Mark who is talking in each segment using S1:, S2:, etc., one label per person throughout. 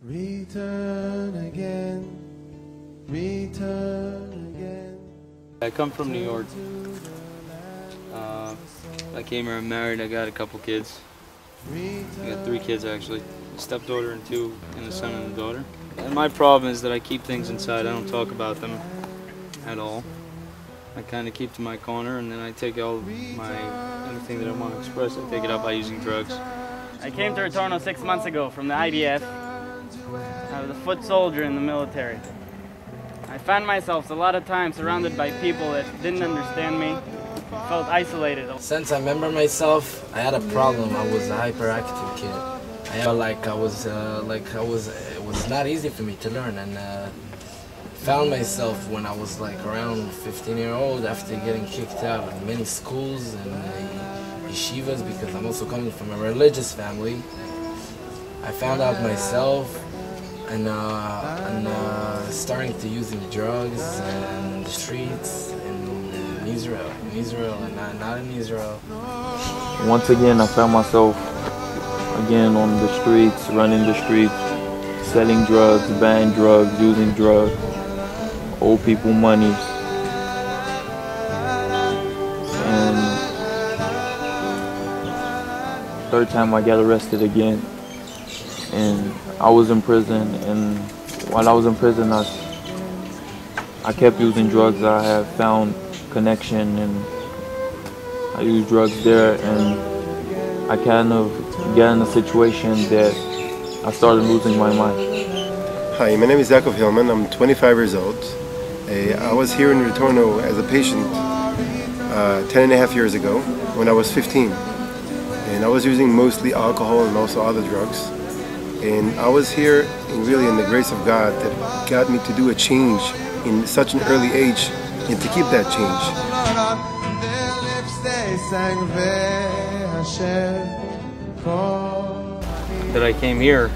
S1: Return again, return again.
S2: I come from New York. I came here, I'm married, I got a couple kids. I got 3 kids actually, a stepdaughter and 2, and a son and a daughter. And my problem is that I keep things inside, I don't talk about them at all. I kind of keep to my corner, and then I take anything that I want to express, I take it out by using drugs.
S3: I came to Retorno 6 months ago from the IDF. I was a foot soldier in the military. I found myself a lot of times surrounded by people that didn't understand me, felt isolated.
S4: Since I remember myself, I had a problem. I was a hyperactive kid. I felt like it was not easy for me to learn, and found myself when I was like around 15-year-old after getting kicked out of many schools and yeshivas, because I'm also coming from a religious family. I found out myself and starting to using drugs in the streets in Israel and not in Israel.
S5: Once again, I found myself again on the streets, running the streets, selling drugs, buying drugs, using drugs, owe people money. And third time I got arrested again. And I was in prison, and while I was in prison, I kept using drugs. I have found connection, and I used drugs there, and I kind of got in a situation that I started losing my mind.
S6: Hi, my name is Yaakov Hillman. I'm 25 years old. I was here in Retorno as a patient 10.5 years ago when I was 15. And I was using mostly alcohol and also other drugs. And I was here really in the grace of God that got me to do a change in such an early age and to keep that change.
S2: That I came here,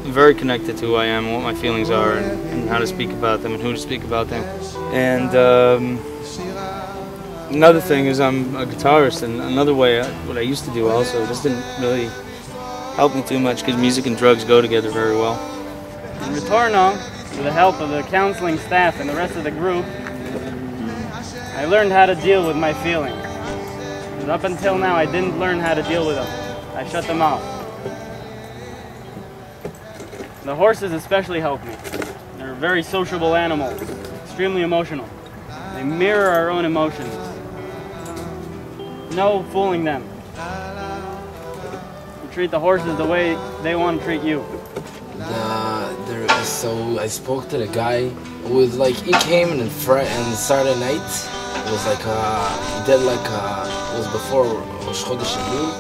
S2: I'm very connected to who I am, what my feelings are, and how to speak about them and who to speak about them. And another thing is I'm a guitarist, and another way, what I used to do also, this didn't really help me too much because music and drugs go together very well.
S3: In Retorno, with the help of the counseling staff and the rest of the group, I learned how to deal with my feelings. Because up until now, I didn't learn how to deal with them. I shut them off. The horses especially help me. They're very sociable animals, extremely emotional. They mirror our own emotions. No fooling them. You treat the horses the way they want to treat you.
S4: So I spoke to the guy. It was like he came and Saturday night. It was like he did like it was before Rosh Chodesh Elul.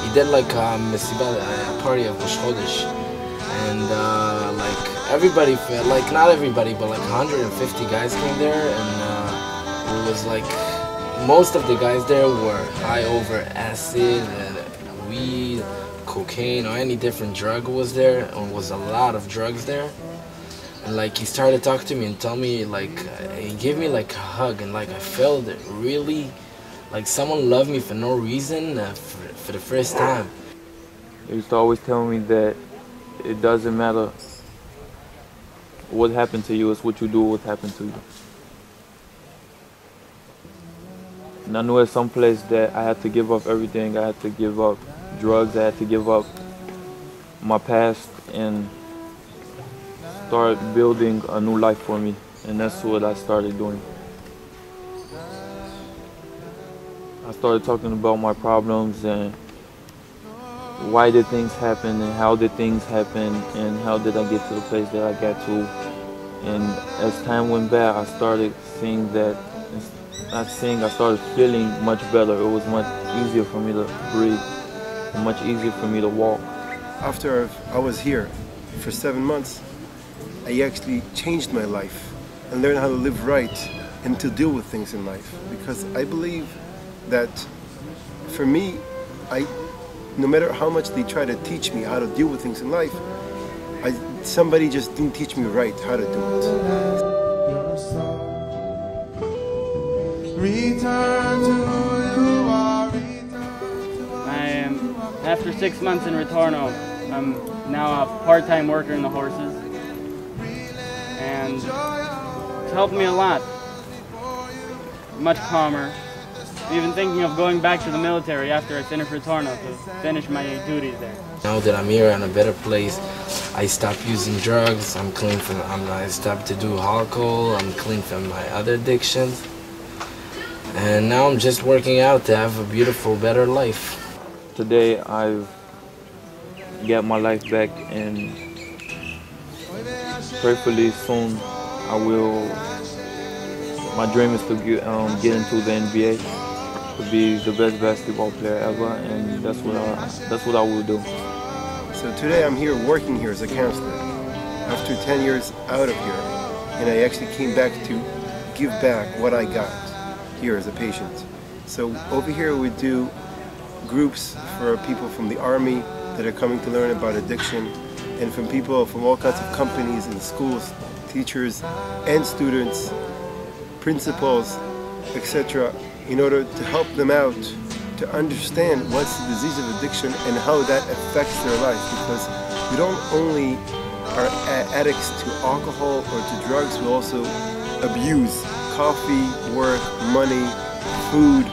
S4: He did like a party of Rosh Chodesh, and like everybody, like not everybody, but like 150 guys came there, and it was like most of the guys there were high over acid and weed, cocaine, or any different drug was there, and was a lot of drugs there. And like he started talking to me and tell me, like he gave me like a hug, and like I felt it really like someone loved me for no reason for the first time.
S5: He used to always tell me that it doesn't matter what happened to you, it's what you do with what happened to you. And I knew at some place that I had to give up everything. I had to give up drugs, I had to give up my past and start building a new life for me. And that's what I started doing. I started talking about my problems and why did things happen and how did things happen and how did I get to the place that I got to. And as time went by, I started seeing that, I started feeling much better. It was much easier for me to breathe, and much easier for me to walk.
S6: After I was here for 7 months, I actually changed my life and learned how to live right and to deal with things in life. Because I believe that for me, no matter how much they try to teach me how to deal with things in life, somebody just didn't teach me right how to do it.
S3: I am After 6 months in Retorno, I'm now a part-time worker in the horses, and it's helped me a lot. Much calmer. I'm even thinking of going back to the military after I finish Retorno to finish my duties there.
S4: Now that I'm here in a better place, I stopped using drugs. I stopped to do alcohol. I'm clean from my other addictions, and now I'm just working out to have a beautiful, better life.
S5: Today I've got my life back, and prayerfully soon I will. My dream is to get into the NBA, to be the best basketball player ever, and that's what I will do.
S6: So today I'm here working here as a counselor after 10 years out of here, and I actually came back to give back what I got here as a patient. So over here we do groups for people from the army that are coming to learn about addiction, and from people from all kinds of companies and schools, teachers and students, principals, etc., in order to help them out to understand what's the disease of addiction and how that affects their life, because we don't only are addicts to alcohol or to drugs, we also abuse coffee, work, money, food,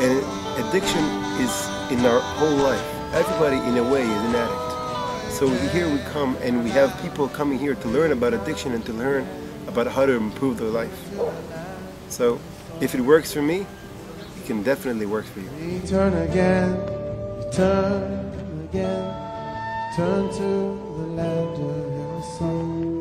S6: and addiction is in our whole life. Everybody in a way is an addict. So here we come and we have people coming here to learn about addiction and to learn about how to improve their life. So if it works for me, it can definitely work for you.
S1: Return again, return again, turn to the land of your song.